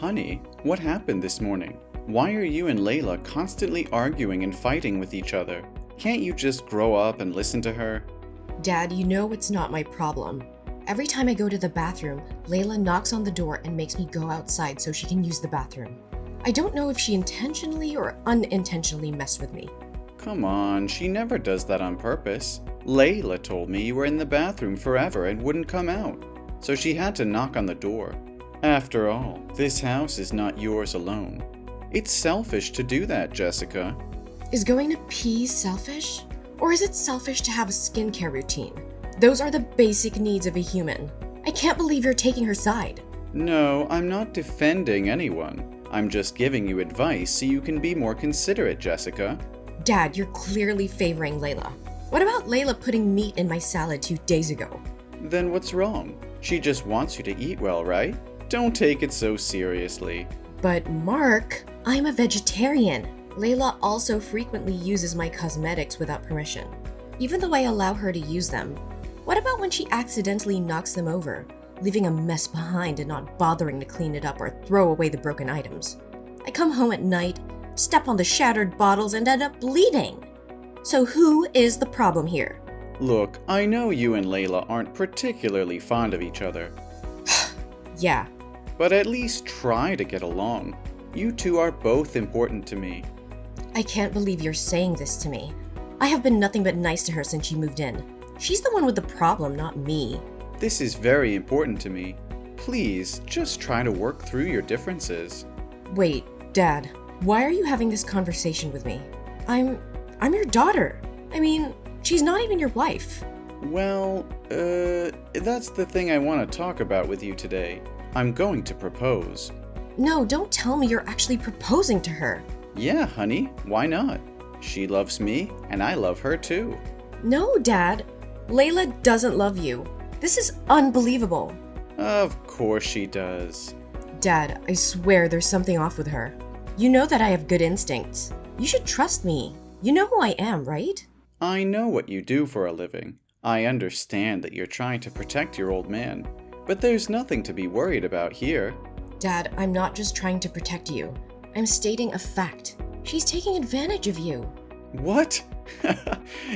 Honey, what happened this morning? Why are you and Layla constantly arguing and fighting with each other? Can't you just grow up and listen to her? Dad, you know it's not my problem. Every time I go to the bathroom, Layla knocks on the door and makes me go outside so she can use the bathroom. I don't know if she intentionally or unintentionally messed with me. Come on, she never does that on purpose. Layla told me you were in the bathroom forever and wouldn't come out, so she had to knock on the door. After all, this house is not yours alone. It's selfish to do that, Jessica. Is going to pee selfish? Or is it selfish to have a skincare routine? Those are the basic needs of a human. I can't believe you're taking her side. No, I'm not defending anyone. I'm just giving you advice so you can be more considerate, Jessica. Dad, you're clearly favoring Layla. What about Layla putting meat in my salad 2 days ago? Then what's wrong? She just wants you to eat well, right? Don't take it so seriously. But Mark, I'm a vegetarian. Layla also frequently uses my cosmetics without permission. Even though I allow her to use them, what about when she accidentally knocks them over, leaving a mess behind and not bothering to clean it up or throw away the broken items? I come home at night, step on the shattered bottles, and end up bleeding. So who is the problem here? Look, I know you and Layla aren't particularly fond of each other. Yeah. But at least try to get along. You two are both important to me. I can't believe you're saying this to me. I have been nothing but nice to her since she moved in. She's the one with the problem, not me. This is very important to me. Please, just try to work through your differences. Wait, Dad, why are you having this conversation with me? I'm your daughter. I mean, she's not even your wife. Well, that's the thing I want to talk about with you today. I'm going to propose. No, don't tell me you're actually proposing to her. Yeah, honey, why not? She loves me, and I love her too. No, Dad. Layla doesn't love you. This is unbelievable. Of course she does. Dad, I swear there's something off with her. You know that I have good instincts. You should trust me. You know who I am, right? I know what you do for a living. I understand that you're trying to protect your old man, but there's nothing to be worried about here. Dad, I'm not just trying to protect you. I'm stating a fact. She's taking advantage of you. What?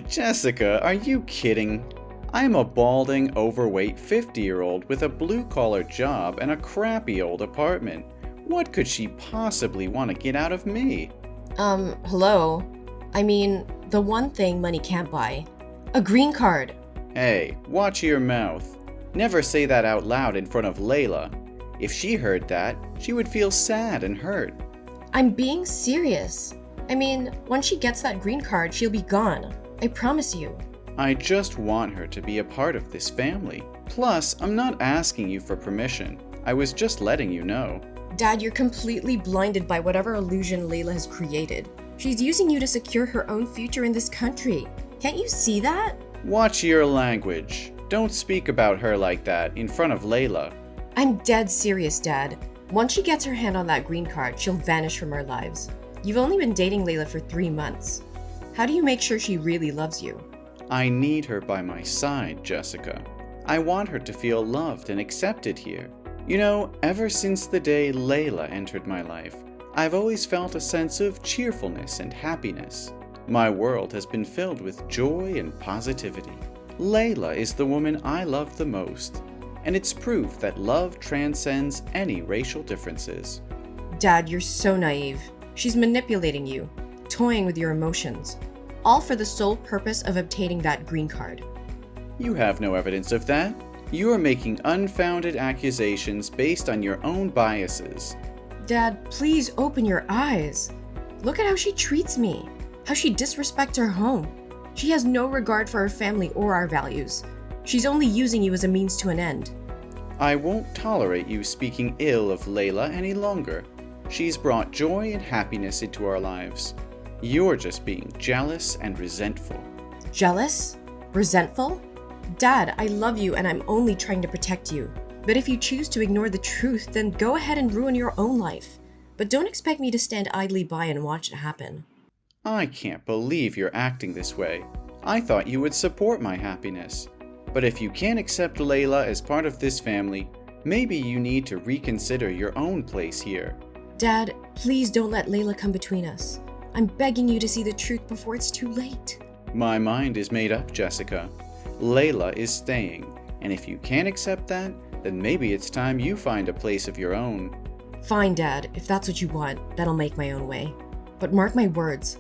Jessica, are you kidding? I'm a balding, overweight 50-year-old with a blue-collar job and a crappy old apartment. What could she possibly want to get out of me? Hello? I mean, the one thing money can't buy. A green card. Hey, watch your mouth. Never say that out loud in front of Layla. If she heard that, she would feel sad and hurt. I'm being serious. I mean, once she gets that green card, she'll be gone. I promise you. I just want her to be a part of this family. Plus, I'm not asking you for permission. I was just letting you know. Dad, you're completely blinded by whatever illusion Layla has created. She's using you to secure her own future in this country. Can't you see that? Watch your language. Don't speak about her like that in front of Layla. I'm dead serious, Dad. Once she gets her hand on that green card, she'll vanish from our lives. You've only been dating Layla for 3 months. How do you make sure she really loves you? I need her by my side, Jessica. I want her to feel loved and accepted here. You know, ever since the day Layla entered my life, I've always felt a sense of cheerfulness and happiness. My world has been filled with joy and positivity. Layla is the woman I love the most, and it's proof that love transcends any racial differences. Dad, you're so naive. She's manipulating you, toying with your emotions, all for the sole purpose of obtaining that green card. You have no evidence of that. You are making unfounded accusations based on your own biases. Dad, please open your eyes. Look at how she treats me, how she disrespects her home. She has no regard for our family or our values. She's only using you as a means to an end. I won't tolerate you speaking ill of Layla any longer. She's brought joy and happiness into our lives. You're just being jealous and resentful. Jealous? Resentful? Dad, I love you and I'm only trying to protect you. But if you choose to ignore the truth, then go ahead and ruin your own life. But don't expect me to stand idly by and watch it happen. I can't believe you're acting this way. I thought you would support my happiness. But if you can't accept Layla as part of this family, Maybe you need to reconsider your own place here. Dad, please don't let Layla come between us. I'm begging you to see the truth before it's too late. My mind is made up, Jessica. Layla is staying, and if you can't accept that, then maybe it's time you find a place of your own. Fine, Dad, if that's what you want, then I'll make my own way. But mark my words,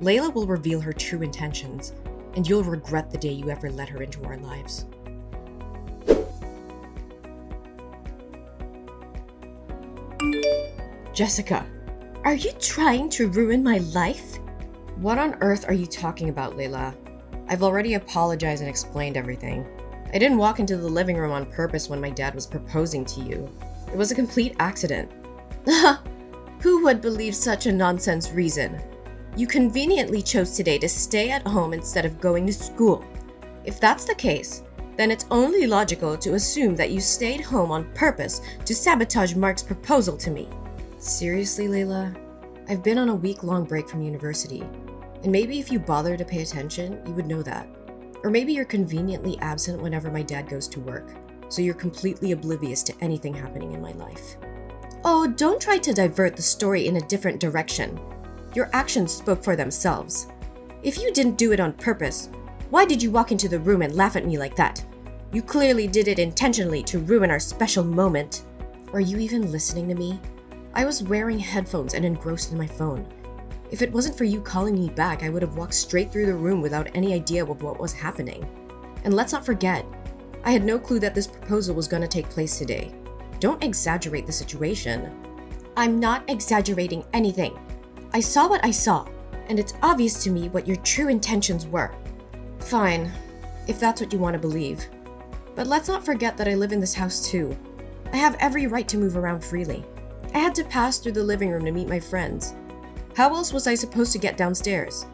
Layla will reveal her true intentions, and you'll regret the day you ever let her into our lives. Jessica, are you trying to ruin my life? What on earth are you talking about, Layla? I've already apologized and explained everything. I didn't walk into the living room on purpose when my dad was proposing to you. It was a complete accident. Who would believe such a nonsense reason? You conveniently chose today to stay at home instead of going to school. If that's the case, then it's only logical to assume that you stayed home on purpose to sabotage Mark's proposal to me. Seriously, Layla? I've been on a week-long break from university, and maybe if you bother to pay attention, you would know that. Or maybe you're conveniently absent whenever my dad goes to work, so you're completely oblivious to anything happening in my life. Oh, don't try to divert the story in a different direction. Your actions spoke for themselves. If you didn't do it on purpose, why did you walk into the room and laugh at me like that? You clearly did it intentionally to ruin our special moment. Are you even listening to me? I was wearing headphones and engrossed in my phone. If it wasn't for you calling me back, I would have walked straight through the room without any idea of what was happening. And let's not forget, I had no clue that this proposal was going to take place today. Don't exaggerate the situation. I'm not exaggerating anything. I saw what I saw, and it's obvious to me what your true intentions were. Fine, if that's what you want to believe. But let's not forget that I live in this house too. I have every right to move around freely. I had to pass through the living room to meet my friends. How else was I supposed to get downstairs?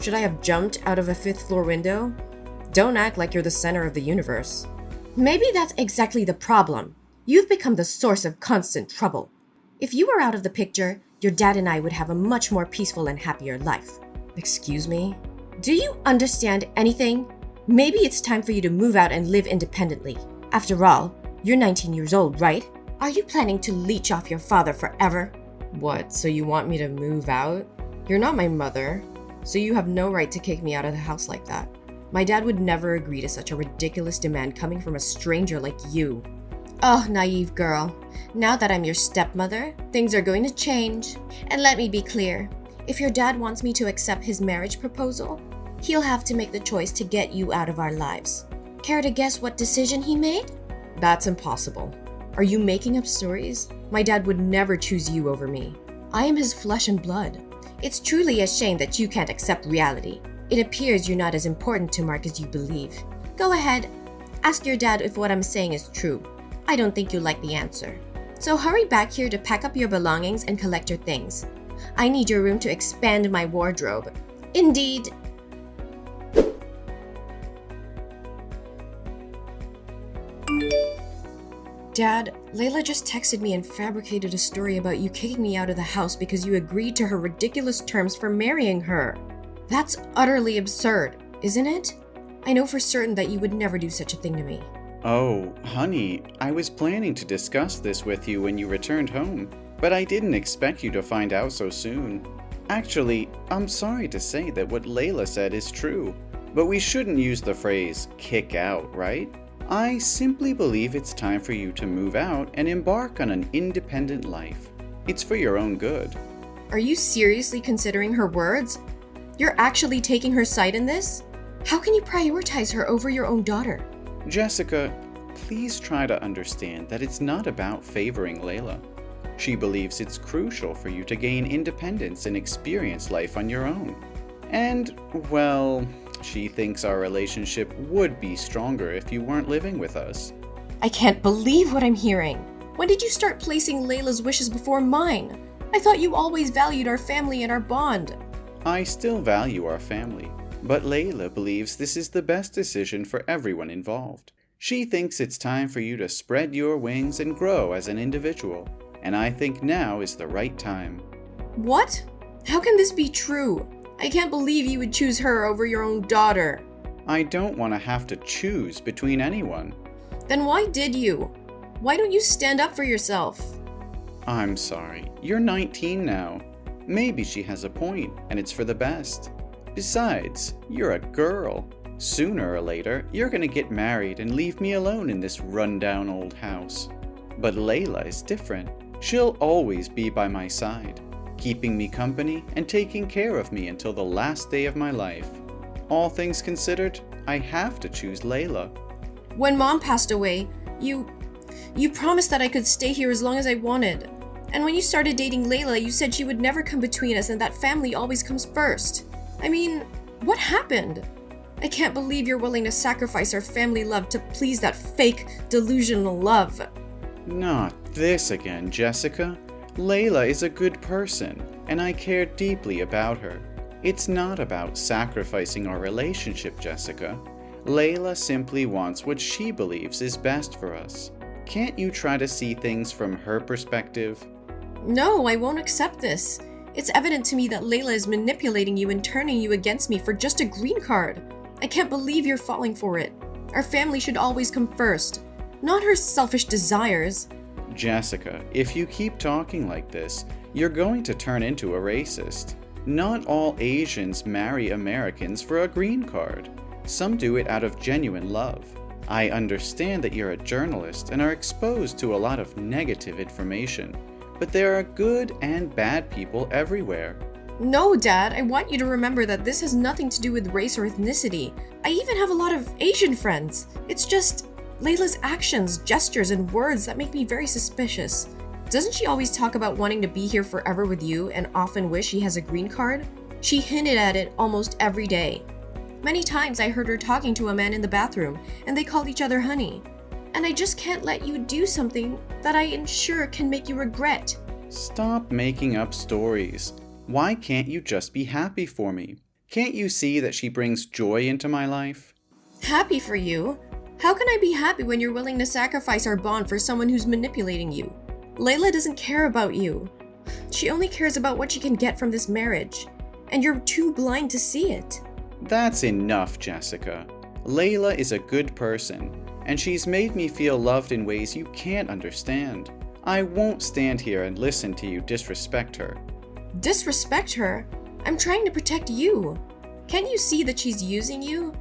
Should I have jumped out of a 5th floor window? Don't act like you're the center of the universe. Maybe that's exactly the problem. You've become the source of constant trouble. If you were out of the picture, your dad and I would have a much more peaceful and happier life. Excuse me? Do you understand anything? Maybe it's time for you to move out and live independently. After all, you're 19 years old, right? Are you planning to leech off your father forever? What, so you want me to move out? You're not my mother, so you have no right to kick me out of the house like that. My dad would never agree to such a ridiculous demand coming from a stranger like you. Oh, naive girl. Now that I'm your stepmother, things are going to change. And let me be clear, if your dad wants me to accept his marriage proposal, he'll have to make the choice to get you out of our lives. Care to guess what decision he made? That's impossible. Are you making up stories? My dad would never choose you over me. I am his flesh and blood. It's truly a shame that you can't accept reality. It appears you're not as important to Mark as you believe. Go ahead, ask your dad if what I'm saying is true. I don't think you'll like the answer. So hurry back here to pack up your belongings and collect your things. I need your room to expand my wardrobe. Indeed. Dad, Layla just texted me and fabricated a story about you kicking me out of the house because you agreed to her ridiculous terms for marrying her. That's utterly absurd, isn't it? I know for certain that you would never do such a thing to me. Oh, honey, I was planning to discuss this with you when you returned home, but I didn't expect you to find out so soon. Actually, I'm sorry to say that what Layla said is true, but we shouldn't use the phrase kick out, right? I simply believe it's time for you to move out and embark on an independent life. It's for your own good. Are you seriously considering her words? You're actually taking her side in this? How can you prioritize her over your own daughter? Jessica, please try to understand that it's not about favoring Layla. She believes it's crucial for you to gain independence and experience life on your own. And, well, she thinks our relationship would be stronger if you weren't living with us. I can't believe what I'm hearing. When did you start placing Layla's wishes before mine? I thought you always valued our family and our bond. I still value our family, but Layla believes this is the best decision for everyone involved. She thinks it's time for you to spread your wings and grow as an individual, and I think now is the right time. What? How can this be true? I can't believe you would choose her over your own daughter. I don't want to have to choose between anyone. Then why did you? Why don't you stand up for yourself? I'm sorry, you're 19 now. Maybe she has a point, and it's for the best. Besides, you're a girl. Sooner or later, you're gonna get married and leave me alone in this rundown old house. But Layla is different. She'll always be by my side, keeping me company and taking care of me until the last day of my life. All things considered, I have to choose Layla. When Mom passed away, you promised that I could stay here as long as I wanted. And when you started dating Layla, you said she would never come between us and that family always comes first. I mean, what happened? I can't believe you're willing to sacrifice our family love to please that fake, delusional love. Not this again, Jessica. Layla is a good person, and I care deeply about her. It's not about sacrificing our relationship, Jessica. Layla simply wants what she believes is best for us. Can't you try to see things from her perspective? No, I won't accept this. It's evident to me that Layla is manipulating you and turning you against me for just a green card. I can't believe you're falling for it. Our family should always come first, not her selfish desires. Jessica, if you keep talking like this, you're going to turn into a racist. Not all Asians marry Americans for a green card. Some do it out of genuine love. I understand that you're a journalist and are exposed to a lot of negative information, but there are good and bad people everywhere. No, Dad, I want you to remember that this has nothing to do with race or ethnicity. I even have a lot of Asian friends. It's just Layla's actions, gestures, and words that make me very suspicious. Doesn't she always talk about wanting to be here forever with you and often wish she has a green card? She hinted at it almost every day. Many times I heard her talking to a man in the bathroom, and they called each other honey. And I just can't let you do something that I am sure can make you regret. Stop making up stories. Why can't you just be happy for me? Can't you see that she brings joy into my life? Happy for you? How can I be happy when you're willing to sacrifice our bond for someone who's manipulating you? Layla doesn't care about you. She only cares about what she can get from this marriage. And you're too blind to see it. That's enough, Jessica. Layla is a good person, and she's made me feel loved in ways you can't understand. I won't stand here and listen to you disrespect her. Disrespect her? I'm trying to protect you. Can't you see that she's using you?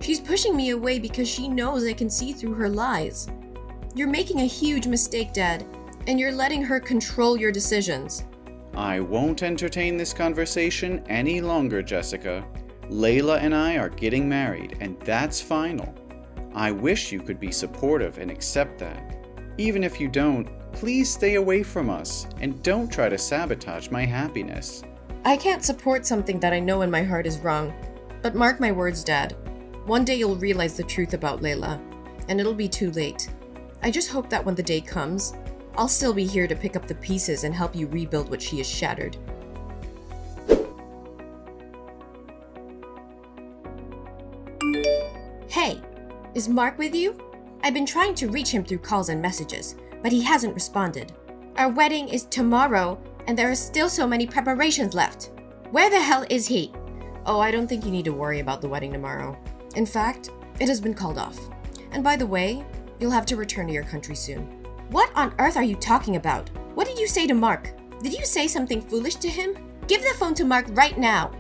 She's pushing me away because she knows I can see through her lies. You're making a huge mistake, Dad, and you're letting her control your decisions. I won't entertain this conversation any longer, Jessica. Layla and I are getting married, and that's final. I wish you could be supportive and accept that. Even if you don't, please stay away from us and don't try to sabotage my happiness. I can't support something that I know in my heart is wrong. But mark my words, Dad. One day you'll realize the truth about Layla, and it'll be too late. I just hope that when the day comes, I'll still be here to pick up the pieces and help you rebuild what she has shattered. Hey, is Mark with you? I've been trying to reach him through calls and messages, but he hasn't responded. Our wedding is tomorrow, and there are still so many preparations left. Where the hell is he? Oh, I don't think you need to worry about the wedding tomorrow. In fact, it has been called off. And by the way, you'll have to return to your country soon. What on earth are you talking about? What did you say to Mark? Did you say something foolish to him? Give the phone to Mark right now!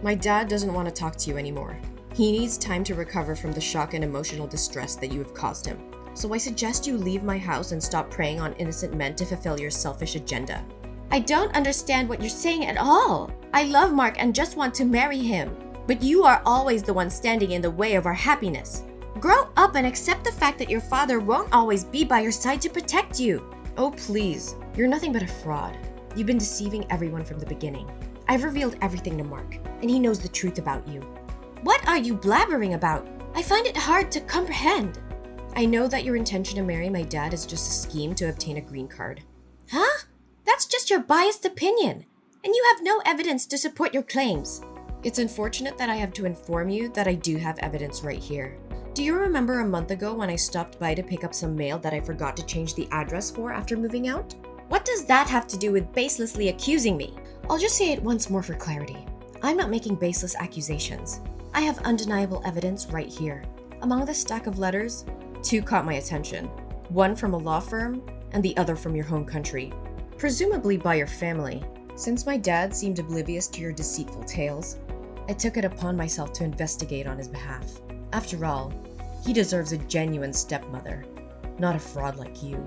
My dad doesn't want to talk to you anymore. He needs time to recover from the shock and emotional distress that you have caused him. So I suggest you leave my house and stop preying on innocent men to fulfill your selfish agenda. I don't understand what you're saying at all. I love Mark and just want to marry him. But you are always the one standing in the way of our happiness. Grow up and accept the fact that your father won't always be by your side to protect you. Oh please, you're nothing but a fraud. You've been deceiving everyone from the beginning. I've revealed everything to Mark, and he knows the truth about you. What are you blabbering about? I find it hard to comprehend. I know that your intention to marry my dad is just a scheme to obtain a green card. Huh? That's just your biased opinion, and you have no evidence to support your claims. It's unfortunate that I have to inform you that I do have evidence right here. Do you remember a month ago when I stopped by to pick up some mail that I forgot to change the address for after moving out? What does that have to do with baselessly accusing me? I'll just say it once more for clarity. I'm not making baseless accusations. I have undeniable evidence right here. Among the stack of letters, 2 caught my attention. one from a law firm and the other from your home country, presumably by your family. Since my dad seemed oblivious to your deceitful tales, I took it upon myself to investigate on his behalf. After all, he deserves a genuine stepmother, not a fraud like you.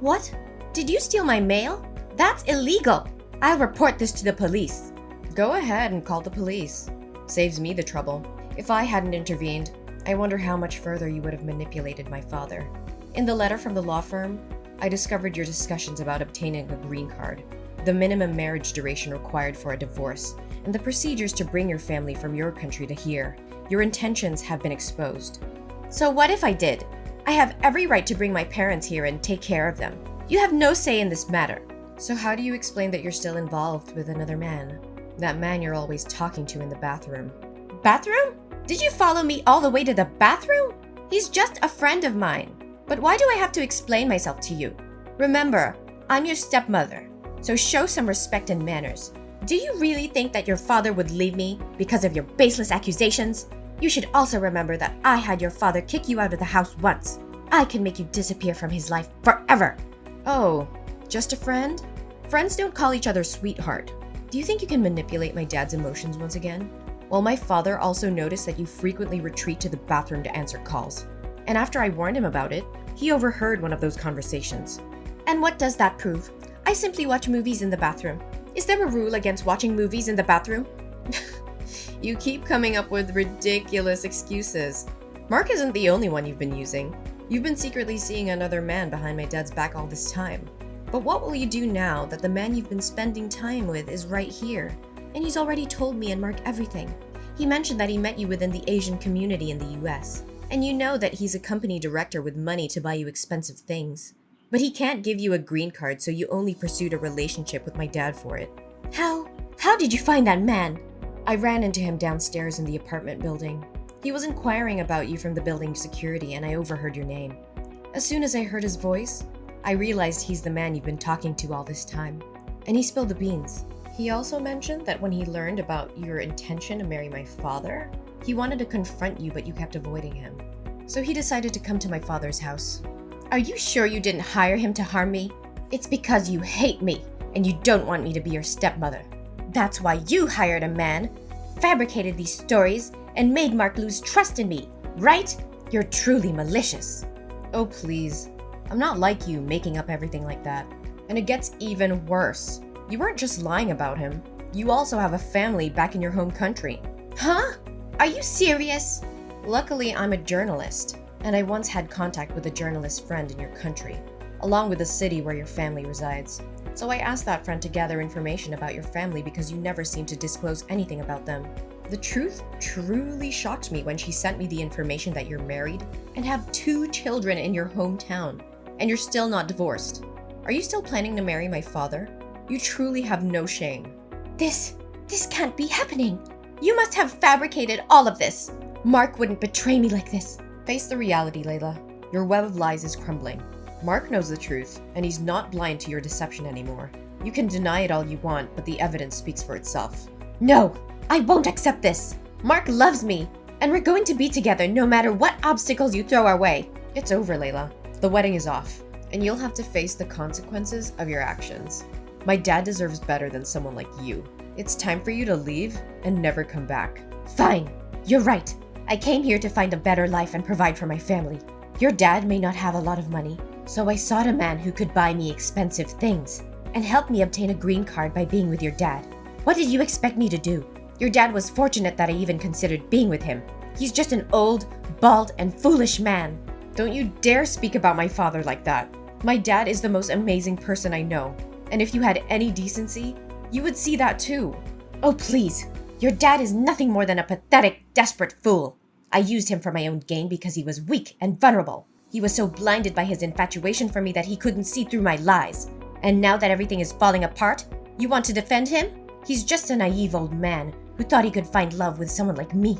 What? Did you steal my mail? That's illegal! I'll report this to the police. Go ahead and call the police. Saves me the trouble. If I hadn't intervened, I wonder how much further you would have manipulated my father. In the letter from the law firm, I discovered your discussions about obtaining a green card, the minimum marriage duration required for a divorce, and the procedures to bring your family from your country to here. Your intentions have been exposed. So what if I did? I have every right to bring my parents here and take care of them. You have no say in this matter. So how do you explain that you're still involved with another man? That man you're always talking to in the bathroom. Bathroom? Did you follow me all the way to the bathroom? He's just a friend of mine. But why do I have to explain myself to you? Remember, I'm your stepmother, so show some respect and manners. Do you really think that your father would leave me because of your baseless accusations? You should also remember that I had your father kick you out of the house once. I can make you disappear from his life forever. Oh, just a friend? Friends don't call each other sweetheart. Do you think you can manipulate my dad's emotions once again? Well, my father also noticed that you frequently retreat to the bathroom to answer calls. And after I warned him about it, he overheard one of those conversations. And what does that prove? I simply watch movies in the bathroom. Is there a rule against watching movies in the bathroom? You keep coming up with ridiculous excuses. Mark isn't the only one you've been using. You've been secretly seeing another man behind my dad's back all this time. But what will you do now that the man you've been spending time with is right here? And he's already told me and Mark everything. He mentioned that he met you within the Asian community in the US. And you know that he's a company director with money to buy you expensive things. But he can't give you a green card, so you only pursued a relationship with my dad for it. How did you find that man? I ran into him downstairs in the apartment building. He was inquiring about you from the building security, and I overheard your name. As soon as I heard his voice, I realized he's the man you've been talking to all this time. And he spilled the beans. He also mentioned that when he learned about your intention to marry my father, he wanted to confront you, but you kept avoiding him. So he decided to come to my father's house. Are you sure you didn't hire him to harm me? It's because you hate me and you don't want me to be your stepmother. That's why you hired a man, fabricated these stories, and made Mark lose trust in me, right? You're truly malicious. Oh, please. I'm not like you, making up everything like that. And it gets even worse. You weren't just lying about him. You also have a family back in your home country. Huh? Are you serious? Luckily, I'm a journalist, and I once had contact with a journalist friend in your country, along with the city where your family resides. So I asked that friend to gather information about your family because you never seem to disclose anything about them. The truth truly shocked me when she sent me the information that you're married and have 2 children in your hometown, and you're still not divorced. Are you still planning to marry my father? You truly have no shame. This can't be happening. You must have fabricated all of this. Mark wouldn't betray me like this. Face the reality, Layla. Your web of lies is crumbling. Mark knows the truth, and he's not blind to your deception anymore. You can deny it all you want, but the evidence speaks for itself. No, I won't accept this. Mark loves me, and we're going to be together no matter what obstacles you throw our way. It's over, Layla. The wedding is off, and you'll have to face the consequences of your actions. My dad deserves better than someone like you. It's time for you to leave and never come back. Fine, you're right. I came here to find a better life and provide for my family. Your dad may not have a lot of money, so I sought a man who could buy me expensive things and help me obtain a green card by being with your dad. What did you expect me to do? Your dad was fortunate that I even considered being with him. He's just an old, bald, and foolish man. Don't you dare speak about my father like that. My dad is the most amazing person I know, and if you had any decency, you would see that too. Oh, please. Your dad is nothing more than a pathetic, desperate fool. I used him for my own gain because he was weak and vulnerable. He was so blinded by his infatuation for me that he couldn't see through my lies. And now that everything is falling apart, you want to defend him? He's just a naive old man who thought he could find love with someone like me.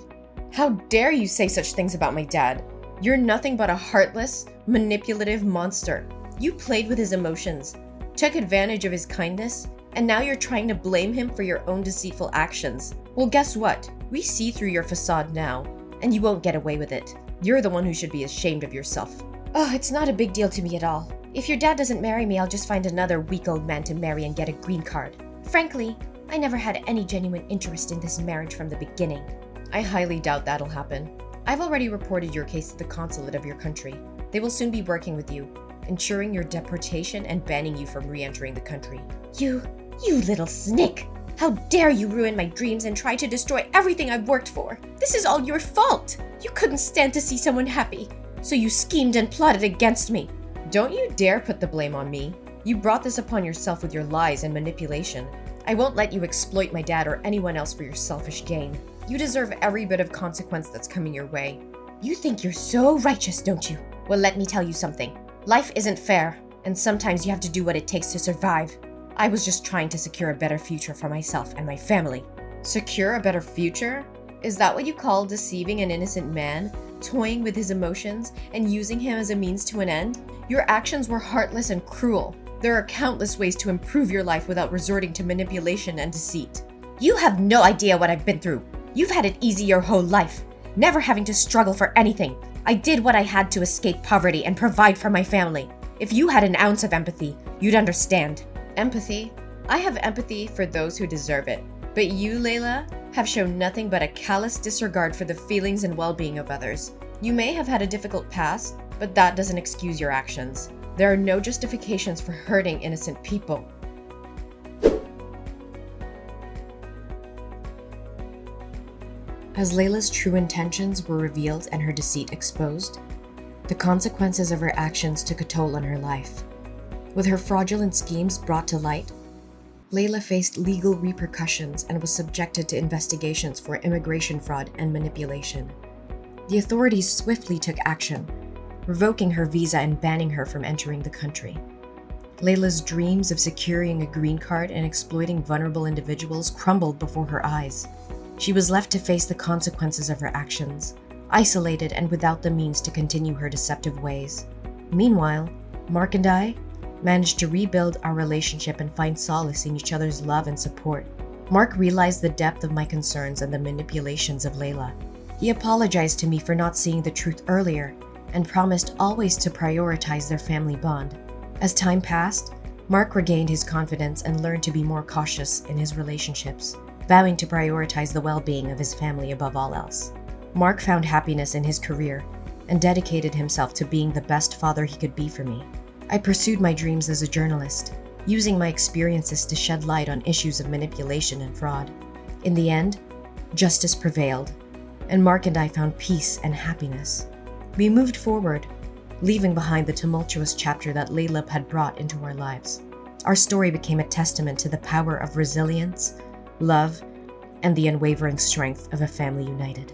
How dare you say such things about my dad? You're nothing but a heartless, manipulative monster. You played with his emotions, took advantage of his kindness, and now you're trying to blame him for your own deceitful actions. Well, guess what? We see through your facade now, and you won't get away with it. You're the one who should be ashamed of yourself. Oh, it's not a big deal to me at all. If your dad doesn't marry me, I'll just find another weak old man to marry and get a green card. Frankly, I never had any genuine interest in this marriage from the beginning. I highly doubt that'll happen. I've already reported your case to the consulate of your country. They will soon be working with you, ensuring your deportation and banning you from re-entering the country. You little snake! How dare you ruin my dreams and try to destroy everything I've worked for? This is all your fault! You couldn't stand to see someone happy, so you schemed and plotted against me. Don't you dare put the blame on me. You brought this upon yourself with your lies and manipulation. I won't let you exploit my dad or anyone else for your selfish gain. You deserve every bit of consequence that's coming your way. You think you're so righteous, don't you? Well, let me tell you something. Life isn't fair, and sometimes you have to do what it takes to survive. I was just trying to secure a better future for myself and my family. Secure a better future? Is that what you call deceiving an innocent man, toying with his emotions, and using him as a means to an end? Your actions were heartless and cruel. There are countless ways to improve your life without resorting to manipulation and deceit. You have no idea what I've been through. You've had it easy your whole life, never having to struggle for anything. I did what I had to escape poverty and provide for my family. If you had an ounce of empathy, you'd understand. Empathy? I have empathy for those who deserve it. But you, Layla, have shown nothing but a callous disregard for the feelings and well-being of others. You may have had a difficult past, but that doesn't excuse your actions. There are no justifications for hurting innocent people. As Layla's true intentions were revealed and her deceit exposed, the consequences of her actions took a toll on her life. With her fraudulent schemes brought to light, Layla faced legal repercussions and was subjected to investigations for immigration fraud and manipulation. The authorities swiftly took action, revoking her visa and banning her from entering the country. Layla's dreams of securing a green card and exploiting vulnerable individuals crumbled before her eyes. She was left to face the consequences of her actions, isolated and without the means to continue her deceptive ways. Meanwhile, Mark and I managed to rebuild our relationship and find solace in each other's love and support. Mark realized the depth of my concerns and the manipulations of Layla. He apologized to me for not seeing the truth earlier and promised always to prioritize their family bond. As time passed, Mark regained his confidence and learned to be more cautious in his relationships, vowing to prioritize the well-being of his family above all else. Mark found happiness in his career and dedicated himself to being the best father he could be for me. I pursued my dreams as a journalist, using my experiences to shed light on issues of manipulation and fraud. In the end, justice prevailed, and Mark and I found peace and happiness. We moved forward, leaving behind the tumultuous chapter that Layla had brought into our lives. Our story became a testament to the power of resilience, love, and the unwavering strength of a family united.